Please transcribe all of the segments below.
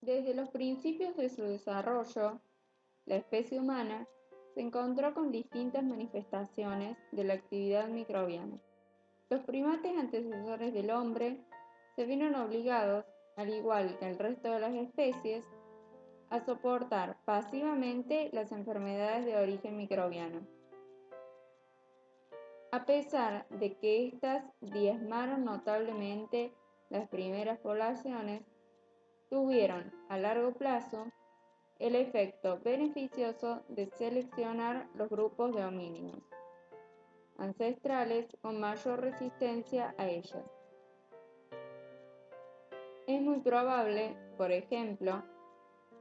Desde los principios de su desarrollo, la especie humana se encontró con distintas manifestaciones de la actividad microbiana. Los primates antecesores del hombre se vieron obligados, al igual que el resto de las especies, a soportar pasivamente las enfermedades de origen microbiano. A pesar de que éstas diezmaron notablemente las primeras poblaciones, tuvieron a largo plazo el efecto beneficioso de seleccionar los grupos de homínidos ancestrales con mayor resistencia a ellas. Es muy probable, por ejemplo,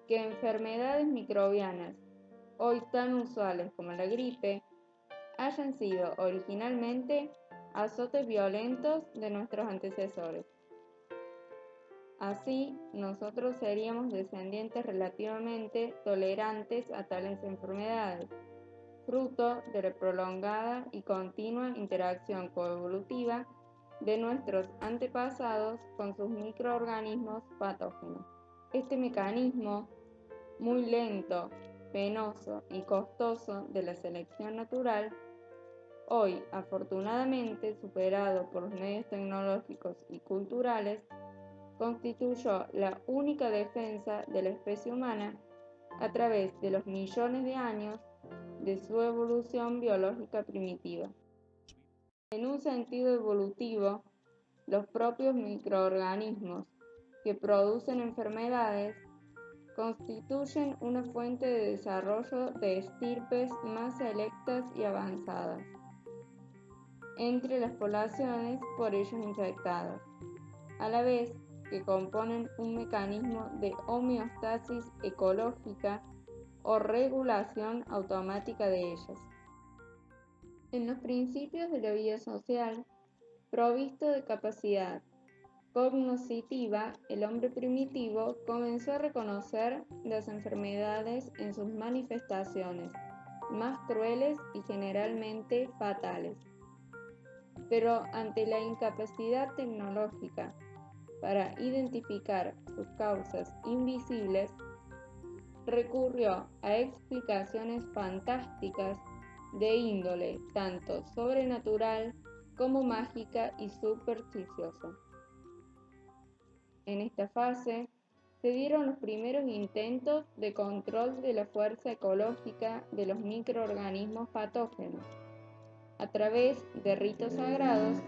que enfermedades microbianas, hoy tan usuales como la gripe, hayan sido originalmente azotes violentos de nuestros antecesores. Así, nosotros seríamos descendientes relativamente tolerantes a tales enfermedades, fruto de la prolongada y continua interacción coevolutiva de nuestros antepasados con sus microorganismos patógenos. Este mecanismo, muy lento, penoso y costoso de la selección natural, hoy afortunadamente superado por los medios tecnológicos y culturales, constituyó la única defensa de la especie humana a través de los millones de años de su evolución biológica primitiva. En un sentido evolutivo, los propios microorganismos que producen enfermedades constituyen una fuente de desarrollo de estirpes más selectas y avanzadas entre las poblaciones por ellos infectadas, a la vez que componen un mecanismo de homeostasis ecológica o regulación automática de ellas. En los principios de la vida social, provisto de capacidad cognoscitiva, el hombre primitivo comenzó a reconocer las enfermedades en sus manifestaciones más crueles y generalmente fatales. Pero ante la incapacidad tecnológica para identificar sus causas invisibles, recurrió a explicaciones fantásticas de índole tanto sobrenatural como mágica y supersticiosa. En esta fase se dieron los primeros intentos de control de la fuerza ecológica de los microorganismos patógenos a través de ritos sagrados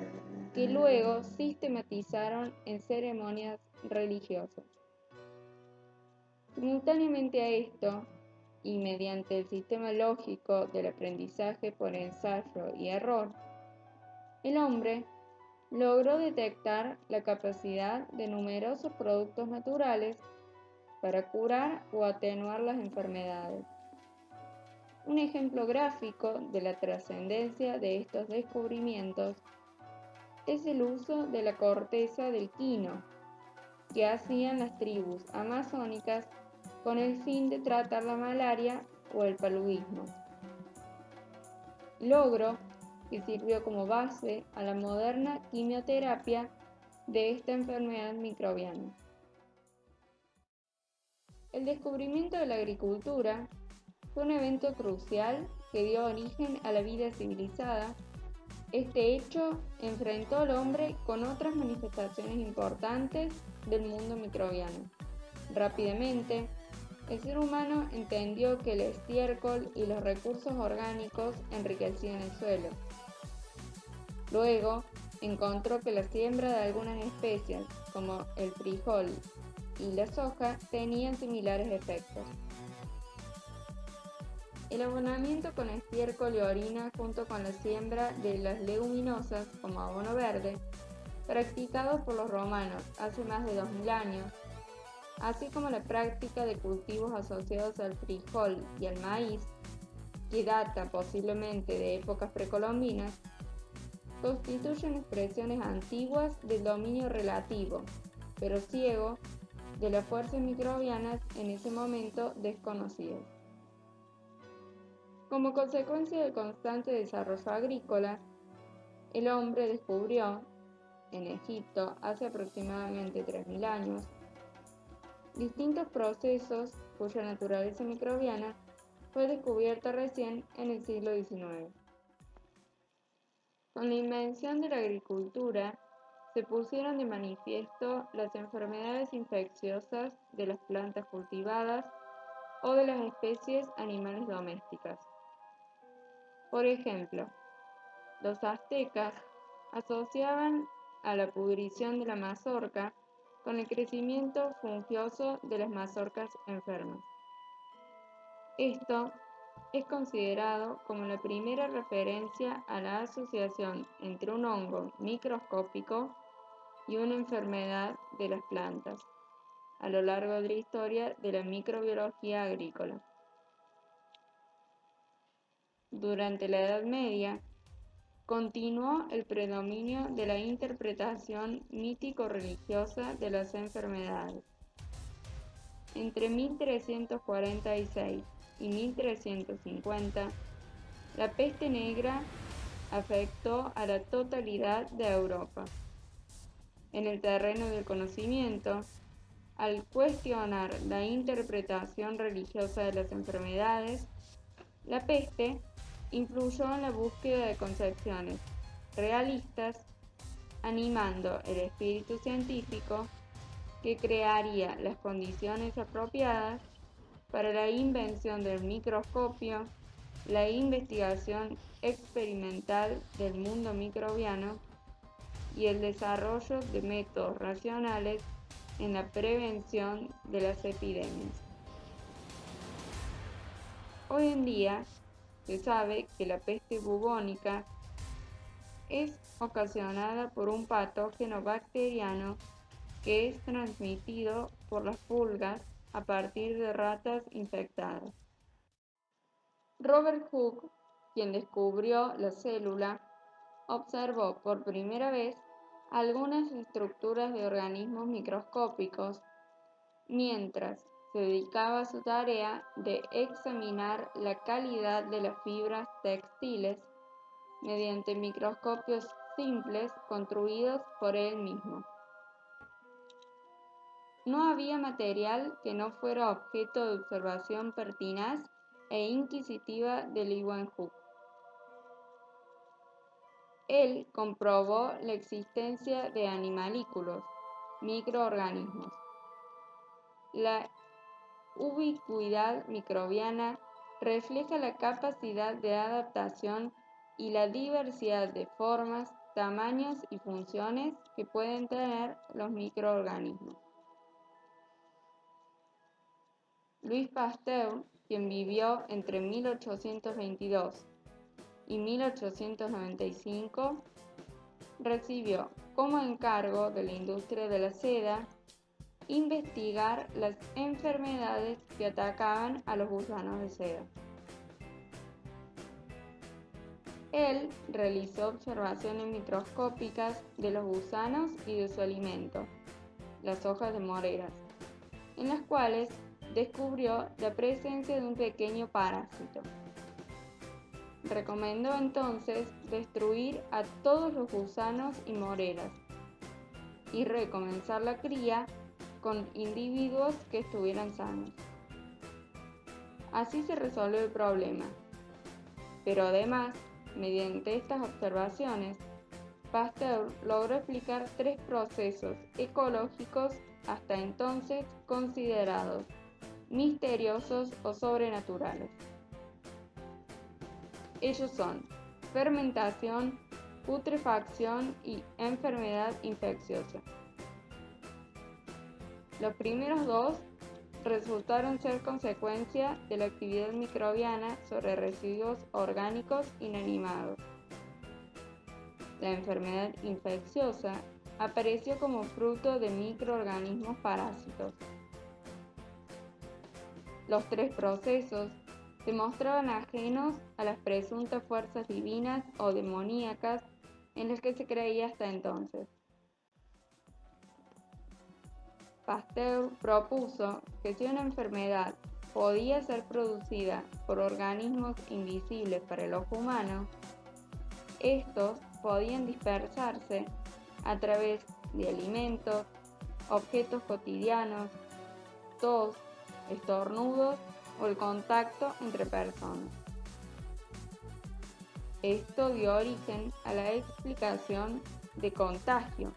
que luego sistematizaron en ceremonias religiosas. Simultáneamente a esto, y mediante el sistema lógico del aprendizaje por ensayo y error, el hombre logró detectar la capacidad de numerosos productos naturales para curar o atenuar las enfermedades. Un ejemplo gráfico de la trascendencia de estos descubrimientos es el uso de la corteza del quino que hacían las tribus amazónicas con el fin de tratar la malaria o el paludismo. Logro que sirvió como base a la moderna quimioterapia de esta enfermedad microbiana. El descubrimiento de la agricultura fue un evento crucial que dio origen a la vida civilizada. Este hecho enfrentó al hombre con otras manifestaciones importantes del mundo microbiano. Rápidamente, el ser humano entendió que el estiércol y los recursos orgánicos enriquecían el suelo. Luego, encontró que la siembra de algunas especies, como el frijol y la soja, tenían similares efectos. El abonamiento con estiércol y orina junto con la siembra de las leguminosas como abono verde, practicados por los romanos hace más de 2000 años, así como la práctica de cultivos asociados al frijol y al maíz, que data posiblemente de épocas precolombinas, constituyen expresiones antiguas del dominio relativo, pero ciego, de las fuerzas microbianas en ese momento desconocidas. Como consecuencia del constante desarrollo agrícola, el hombre descubrió, en Egipto hace aproximadamente 3000 años, distintos procesos cuya naturaleza microbiana fue descubierta recién en el siglo XIX. Con la invención de la agricultura, se pusieron de manifiesto las enfermedades infecciosas de las plantas cultivadas o de las especies animales domésticas. Por ejemplo, los aztecas asociaban a la pudrición de la mazorca con el crecimiento fungioso de las mazorcas enfermas. Esto es considerado como la primera referencia a la asociación entre un hongo microscópico y una enfermedad de las plantas a lo largo de la historia de la microbiología agrícola. Durante la Edad Media, continuó el predominio de la interpretación mítico-religiosa de las enfermedades. Entre 1346 y 1350, la peste negra afectó a la totalidad de Europa. En el terreno del conocimiento, al cuestionar la interpretación religiosa de las enfermedades, la peste influyó en la búsqueda de concepciones realistas, animando el espíritu científico que crearía las condiciones apropiadas para la invención del microscopio, la investigación experimental del mundo microbiano y el desarrollo de métodos racionales en la prevención de las epidemias. Hoy en día se sabe que la peste bubónica es ocasionada por un patógeno bacteriano que es transmitido por las pulgas a partir de ratas infectadas. Robert Hooke, quien descubrió la célula, observó por primera vez algunas estructuras de organismos microscópicos mientras se dedicaba a su tarea de examinar la calidad de las fibras textiles mediante microscopios simples construidos por él mismo. No había material que no fuera objeto de observación pertinaz e inquisitiva de Leeuwenhoek. Él comprobó la existencia de animalículos, microorganismos. La ubicuidad microbiana refleja la capacidad de adaptación y la diversidad de formas, tamaños y funciones que pueden tener los microorganismos. Louis Pasteur, quien vivió entre 1822 y 1895, recibió como encargo de la industria de la seda investigar las enfermedades que atacaban a los gusanos de seda. Él realizó observaciones microscópicas de los gusanos y de su alimento, las hojas de moreras, en las cuales descubrió la presencia de un pequeño parásito. Recomendó entonces destruir a todos los gusanos y moreras y recomenzar la cría con individuos que estuvieran sanos. Así se resolvió el problema, pero además, mediante estas observaciones, Pasteur logró explicar 3 procesos ecológicos hasta entonces considerados misteriosos o sobrenaturales. Ellos son fermentación, putrefacción y enfermedad infecciosa. Los primeros 2 resultaron ser consecuencia de la actividad microbiana sobre residuos orgánicos inanimados. La enfermedad infecciosa apareció como fruto de microorganismos parásitos. Los 3 procesos se mostraban ajenos a las presuntas fuerzas divinas o demoníacas en las que se creía hasta entonces. Pasteur propuso que si una enfermedad podía ser producida por organismos invisibles para el ojo humano, estos podían dispersarse a través de alimentos, objetos cotidianos, tos, estornudos o el contacto entre personas. Esto dio origen a la explicación de contagio,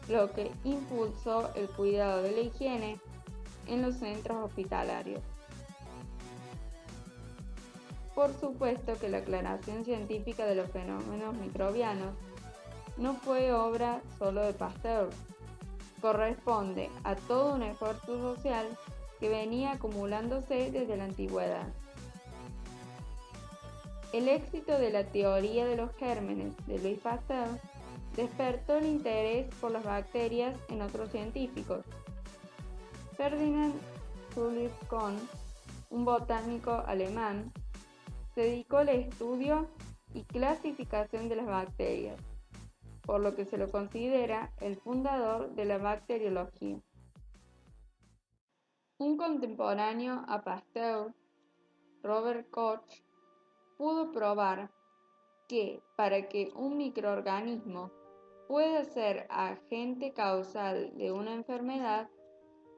lo que impulsó el cuidado de la higiene en los centros hospitalarios. Por supuesto que la aclaración científica de los fenómenos microbianos no fue obra solo de Pasteur, corresponde a todo un esfuerzo social que venía acumulándose desde la antigüedad. El éxito de la teoría de los gérmenes de Louis Pasteur despertó el interés por las bacterias en otros científicos. Ferdinand Julius Kohn, un botánico alemán, se dedicó al estudio y clasificación de las bacterias, por lo que se lo considera el fundador de la bacteriología. Un contemporáneo a Pasteur, Robert Koch, pudo probar que para que un microorganismo pueda ser agente causal de una enfermedad,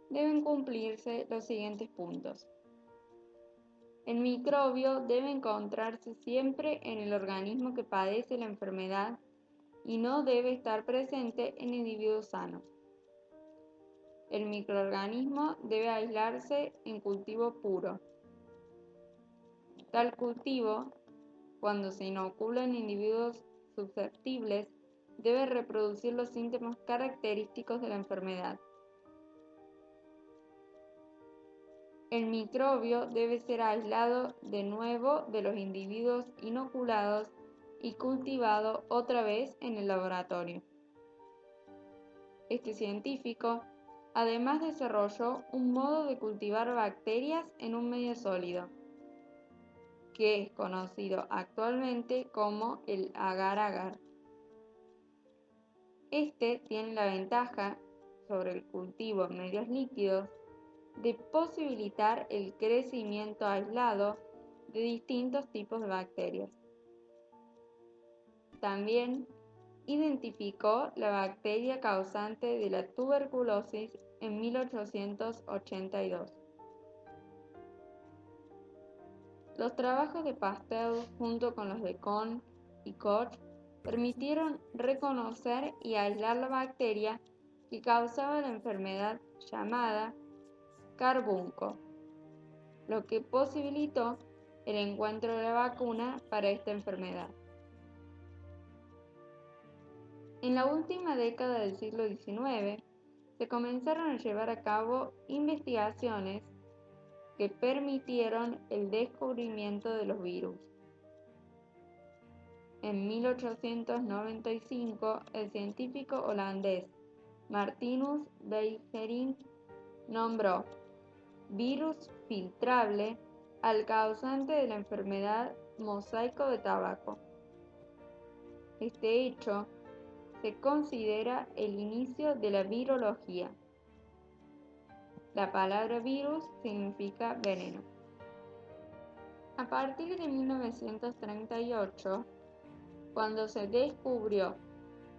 deben cumplirse los siguientes puntos. El microbio debe encontrarse siempre en el organismo que padece la enfermedad y no debe estar presente en individuos sanos. El microorganismo debe aislarse en cultivo puro. Tal cultivo, cuando se inocula en individuos susceptibles, debe reproducir los síntomas característicos de la enfermedad. El microbio debe ser aislado de nuevo de los individuos inoculados y cultivado otra vez en el laboratorio. Este científico además desarrolló un modo de cultivar bacterias en un medio sólido, que es conocido actualmente como el agar-agar. Este tiene la ventaja sobre el cultivo en medios líquidos de posibilitar el crecimiento aislado de distintos tipos de bacterias. También identificó la bacteria causante de la tuberculosis en 1882. Los trabajos de Pasteur junto con los de Kohn y Koch permitieron reconocer y aislar la bacteria que causaba la enfermedad llamada carbunco, lo que posibilitó el encuentro de la vacuna para esta enfermedad. En la última década del siglo XIX, se comenzaron a llevar a cabo investigaciones que permitieron el descubrimiento de los virus. En 1895, el científico holandés Martinus Beijerinck nombró virus filtrable al causante de la enfermedad mosaico de tabaco. Este hecho se considera el inicio de la virología. La palabra virus significa veneno. A partir de 1938, cuando se descubrió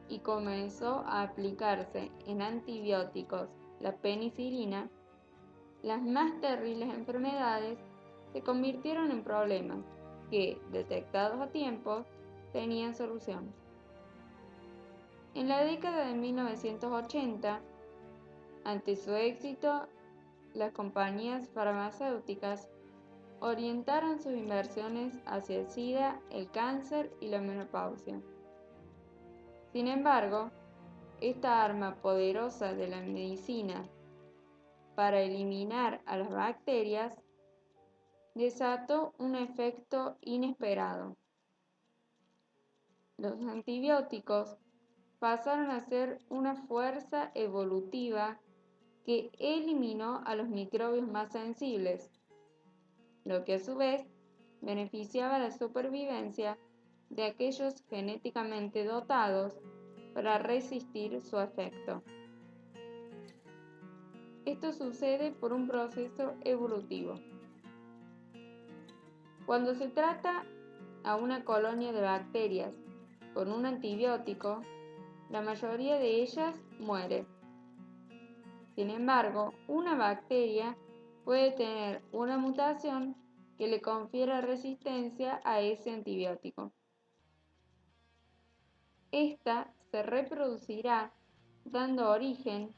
y comenzó a aplicarse en antibióticos la penicilina, las más terribles enfermedades se convirtieron en problemas que, detectados a tiempo, tenían solución. En la década de 1980, ante su éxito, las compañías farmacéuticas orientaron sus inversiones hacia el SIDA, el cáncer y la menopausia. Sin embargo, esta arma poderosa de la medicina para eliminar a las bacterias desató un efecto inesperado. Los antibióticos pasaron a ser una fuerza evolutiva que eliminó a los microbios más sensibles, lo que a su vez beneficiaba la supervivencia de aquellos genéticamente dotados para resistir su efecto. Esto sucede por un proceso evolutivo. Cuando se trata a una colonia de bacterias con un antibiótico, la mayoría de ellas muere. Sin embargo, una bacteria puede tener una mutación que le confiera resistencia a ese antibiótico. Esta se reproducirá dando origen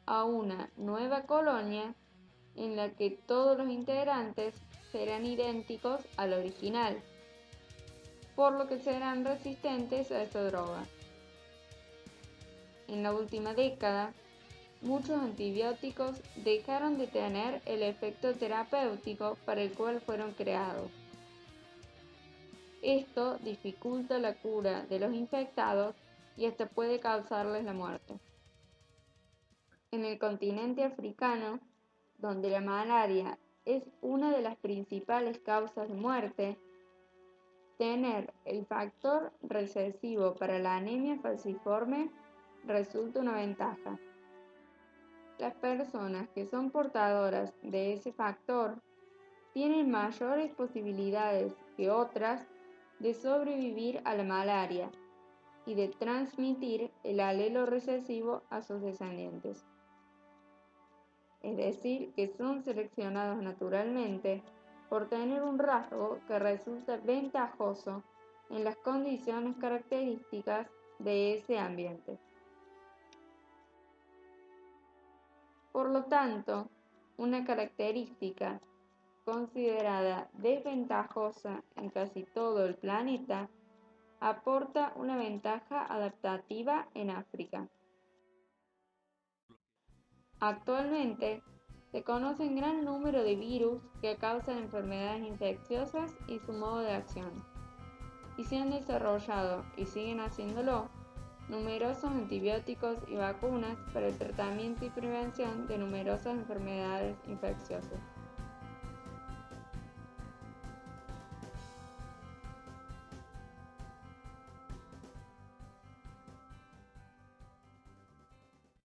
a una nueva colonia en la que todos los integrantes serán idénticos al original, por lo que serán resistentes a esta droga. En la última década, muchos antibióticos dejaron de tener el efecto terapéutico para el cual fueron creados. Esto dificulta la cura de los infectados y hasta puede causarles la muerte. En el continente africano, donde la malaria es una de las principales causas de muerte, tener el factor recesivo para la anemia falciforme resulta una ventaja. Las personas que son portadoras de ese factor tienen mayores posibilidades que otras de sobrevivir a la malaria y de transmitir el alelo recesivo a sus descendientes. Es decir, que son seleccionados naturalmente por tener un rasgo que resulta ventajoso en las condiciones características de ese ambiente. Por lo tanto, una característica considerada desventajosa en casi todo el planeta aporta una ventaja adaptativa en África. Actualmente, se conoce un gran número de virus que causan enfermedades infecciosas y su modo de acción, y se han desarrollado, y siguen haciéndolo, numerosos antibióticos y vacunas para el tratamiento y prevención de numerosas enfermedades infecciosas.